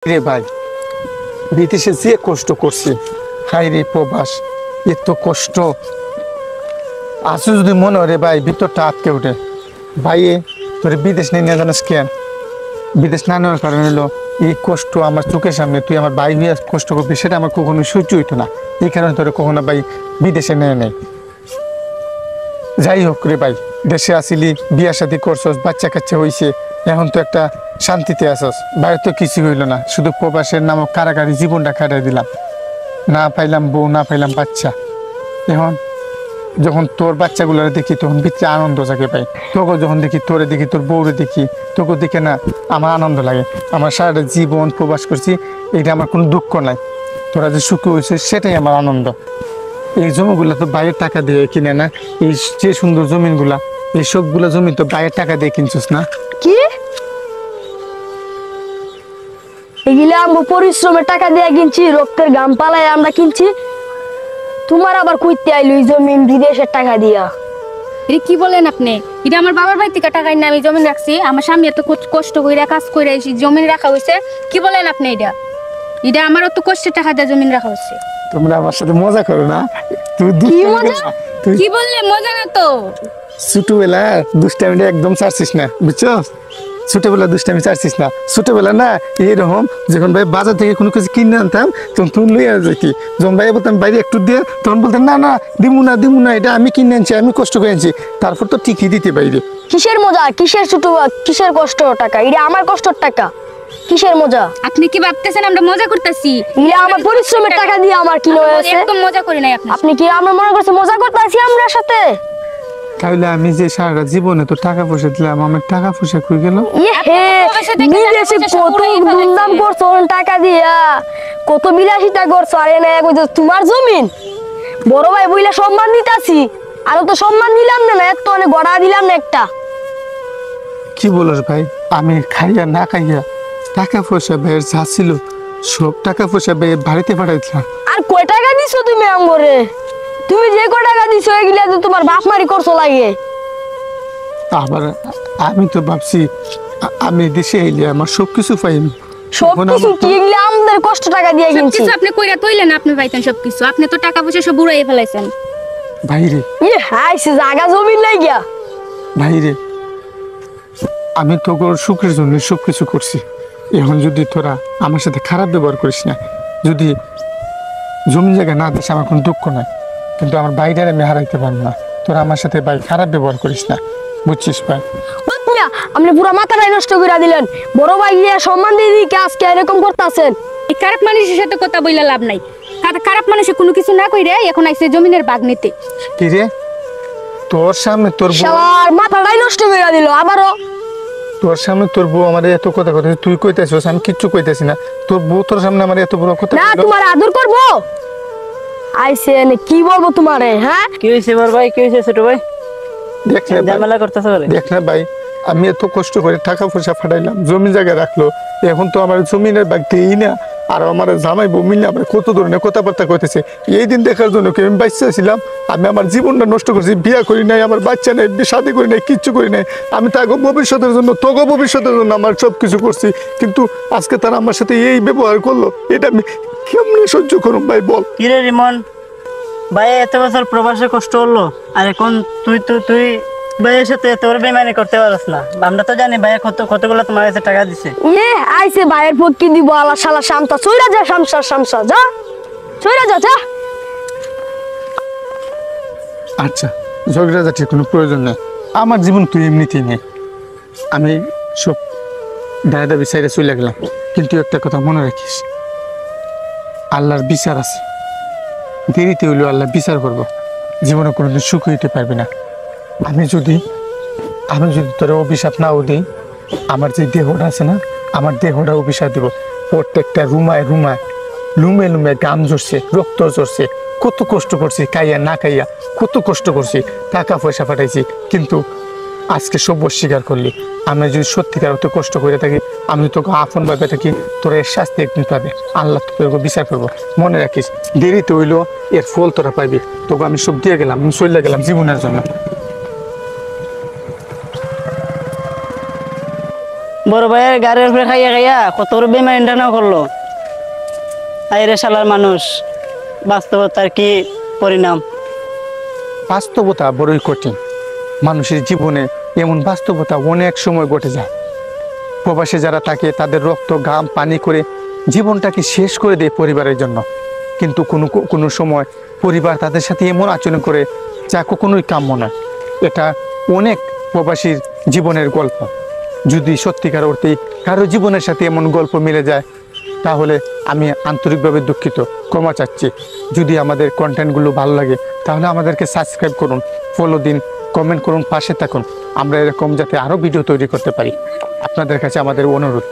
রে ভাই, বিদেশে যে কষ্ট করছে, হাই রে প্রবাস, এত কষ্ট আসলে যদি মনে হয় রে ভাই, ভিতরটা আটকে ওঠে। ভাই তোর বিদেশ নিয়ে জানিস কেন? বিদেশ না নেওয়ার কারণ হলো এই কষ্ট আমার চোখের সামনে, তুই আমার ভাই হইয়া কষ্ট করবি, সেটা আমার কখনো সহ্য হইতো না। এই কারণে তোর কখনো ভাই বিদেশে নেয় নেই। যাই হোক রে ভাই, দেশে আসিলি, বিয়া শাদি করছস, বাচ্চা কাচ্চা হইছে, এখন তো একটা শান্তিতে আসস। বাইরে তো কিছু হইল না, শুধু প্রবাসের নামক কারাগারি জীবনটা কাটাই দিলাম। না পাইলাম বউ, না পাইলাম বাচ্চা। এখন যখন তোর বাচ্চাগুলো দেখি তখন ভিতরে আনন্দ জাগে পাই। তোকে যখন দেখি, তোরে দেখি, তোর বউরে দেখি, তোকে দেখে না আমার আনন্দ লাগে। আমার সারাটা জীবন প্রবাস করছি, এটা আমার কোনো দুঃখ নাই। তোরা যে সুখী হয়েছে সেটাই আমার আনন্দ। এই জমিগুলো তো বাইরের টাকা দিয়ে কিনে না, এই যে সুন্দর জমিনগুলা, এই সবগুলো জমি তো বাইরের টাকা দিয়ে কিনছিস না? কি এগুলা আমরা পরিশ্রমের টাকা দিয়ে কিনছি, রক্তের ঘাম পালায় আমরা কিনছি। তোমার আবার কইতে আইলো এই জমিন বিদেশের টাকা দিয়া? এটা কি বলেন আপনি? এটা আমার বাবার বাড়ি থেকে টাকা এনে আমি জমিন রাখছি। আমার স্বামী এত কষ্ট করে কাজ করে জমিন রাখা হয়েছে। কি বলেন আপনি? এটা এটা আমার অত কষ্টের টাকা দিয়ে জমিন রাখা হয়েছে। তোমরা আমার সাথে মজা করো না? কি মজা? তুই কি বললে? মজা না তো। ছোটবেলা দুষ্টামিটা একদম ছাড়ছিস না, বুঝছো? ছোটবেলা দুষ্টামি ছাড়ছিস না। ছোটবেলা না এইরকম, যখন ভাই বাজার থেকে কোনো কিছু কিনে আনতাম তখন তুই লইয়া যেতি। যখন ভাই বলতাম বাইরে একটু দিয়ে, তখন বলতেন না না দিমু না, এটা আমি কিনে আনছি, আমি কষ্ট করে আনছি। তারপর তো ঠিকই দিতে বাইরে। কিসের মজা, কিসের ছোট, কিসের কষ্ট টাকা? এটা আমার কষ্টের টাকা, কিসের মজা? আপনি কি ভাবতেছেন আমরা মজা করতেছি? এটা আমার পরিশ্রমের টাকা দিয়ে আমার কিনে হয়েছে। একদম মজা করি নাই। আপনি আপনি কি আমরা মনে করছি মজা করতেছি আমরা সাথে? তাহলে আমি যে সারা জীবনে তো টাকা পয়সা দিলাম, আমার টাকা পয়সা কই গেল? বিদেশে কত ধুমধাম করছো টাকা দিয়া, কত বিলাসিতা করছো। আরে না তোমার জমিন, বড় ভাই বইলা সম্মান দিতাছি, আরো তো সম্মান দিলাম না, এত অনেক গড়া দিলাম না একটা। কি বলস ভাই, আমি খাইয়া না খাইয়া টাকা পয়সা ভাইয়ের যা ছিল সব টাকা পয়সা ভাইয়ের বাড়িতে পাঠাই দিলাম। আর কয় টাকা দিছো তুমি আমরে? তুমি যে কয় টাকা দিছো এগুলা তো তোমার বাপ মারি করছো লাগে। আবার আমি তো ভাবছি আমি দেশে এলে আমার সবকিছু পাইনি। সবকিছু কি এগুলা আমাদের কষ্ট টাকা দিয়ে কিনছি। সবকিছু আপনি কইরা কইলেন আপনি পাইতেন সবকিছু। আপনি তো টাকা পয়সা সব উড়াইয়ে ফেলাইছেন। ভাইরে হাইছে জায়গা জমিন নাই গিয়া। ভাইরে, আমি তো সুখের জন্য সবকিছু করছি। এখন যদি তোরা আমার সাথে খারাপ ব্যবহার করিস না, যদি জমি জায়গা না দিস, আমার কোনো দুঃখ নাই, কিন্তু আমার বাইরে আমি হারাইতে পারবো না। তোরা আমার সাথে ভাই খারাপ ব্যবহার করিস না, বুঝছিস ভাই? আপনি পুরো মাথাটাই নষ্ট করে দিলেন। বড় ভাই গিয়ে সম্মান দিয়ে দিকে আজকে এরকম করতেছেন। এই খারাপ মানুষের সাথে কথা বইলা লাভ নাই। খারাপ মানুষে কোনো কিছু না কইরে এখন আইছে জমিনের ভাগ নিতে। কি রে, তোর সামনে তোর বউ, সবার মাথাটাই নষ্ট করে দিল আবারও। তোর সামনে তোর বউ আমার এত কথা কথা, তুই কইতেছিস, আমি কিচ্ছু কইতেছি না। তোর বউ তোর সামনে আমার এত বড় কথা না বললো। তোমার আদর করবো আইছে এনে কি বলবো তোমারে? হ্যাঁ কি হয়েছে বড় ভাই? কি হয়েছে ছোট ভাই? দেখ না ভাই, ঝামেলা করতেছে বলে? দেখ না ভাই, আমি এত কষ্ট করে টাকা পয়সা ফাটাইলাম, জমি জায়গা রাখলো, এখন তো আমার জমিনের ভাগ দিই না। আর আমার জামাই বউ মিলে আমার কত ধরনের কথাবার্তা করতেছে। এই দিন দেখার জন্য কি আমি বাচ্চা ছিলাম? আমি আমার জীবনটা নষ্ট করছি, বিয়া করি নাই, আমার বাচ্চা নেই, শাদি করি নাই, কিচ্ছু করি নাই। আমি তাকে ভবিষ্যতের জন্য, তোকে ভবিষ্যতের জন্য আমার সব কিছু করছি, কিন্তু আজকে তারা আমার সাথে এই ব্যবহার করলো, এটা আমি কেমনি সহ্য করুম ভাই বল? কি রে রিমন ভাই, এত বছর প্রবাসে কষ্ট হলো, আর এখন তুই ভাইয়ের সাথে এত বড় বেমানি করতে পারছ না? আমরা তো জানি ভাইয়া কতগুলো তোমার কাছে টাকা দিছে। আইছে ভাইয়ের পক্ষে দিব আলা শালা শামতা চইরা যা, শামসা যা, চইরা যা। আচ্ছা, ঝগড়াঝাটির কোনো প্রয়োজন নেই, আমার জীবন তুই এমনিতেই নেই। আমি সব দায়দা বিচারে চলে গেলাম, কিন্তু একটা কথা মনে রাখিস, আল্লাহর বিচার আছে, দেরিতে হইলেও আল্লাহ বিচার করবো। জীবনে কোনোদিন সুখ হইতে পারবি না। আমি যদি তোর অভিশাপ নাও দিই, আমার যে দেহটা আছে না, আমার দেহটা অভিশাপ দিব। প্রত্যেকটা লুমে গাম ঝরছে, রক্ত ঝরছে, কত কষ্ট করছি, খাইয়া না খাইয়া কত কষ্ট করছি, টাকা পয়সা পাঠাইছি, কিন্তু আজকে সব অস্বীকার করলি। আমি যদি সত্যিকার অত কষ্ট করে থাকি, আমি তোকে আপন ভাবে থাকি, তোর এর শাস্তি একদিন পাবে, আল্লাহ তোকে বিচার করবো। মনে রাখিস, দেরিতে হইলো এর ফল তোরা পাইবি। তোকে আমি সব দিয়ে গেলাম, আমি চলে গেলাম জীবনের জন্য। বড় ভাইয়ের গাড়ির উপরে খাইয়া খাইয়া কত বড় বেমানি ডানা করলো। আইরে শালার মানুষ, বাস্তবতার কি পরিণাম। বাস্তবতা বড়ই কঠিন। মানুষের জীবনে এমন বাস্তবতা অনেক সময় ঘটে যায়। প্রবাসে যারা থাকে তাদের রক্ত ঘাম পানি করে জীবনটাকে শেষ করে দেয় পরিবারের জন্য, কিন্তু কোনো সময় পরিবার তাদের সাথে এমন আচরণ করে যা কখনোই কাম্য নয়। এটা অনেক প্রবাসীর জীবনের গল্প। যদি সত্যিকার অর্থে কারো জীবনের সাথে এমন গল্প মিলে যায় তাহলে আমি আন্তরিকভাবে দুঃখিত, ক্ষমা চাচ্ছি। যদি আমাদের কন্টেন্টগুলো ভালো লাগে তাহলে আমাদেরকে সাবস্ক্রাইব করুন, ফলো দিন, কমেন্ট করুন, পাশে থাকুন। আমরা এরকম যাতে আরও ভিডিও তৈরি করতে পারি, আপনাদের কাছে আমাদের অনুরোধ।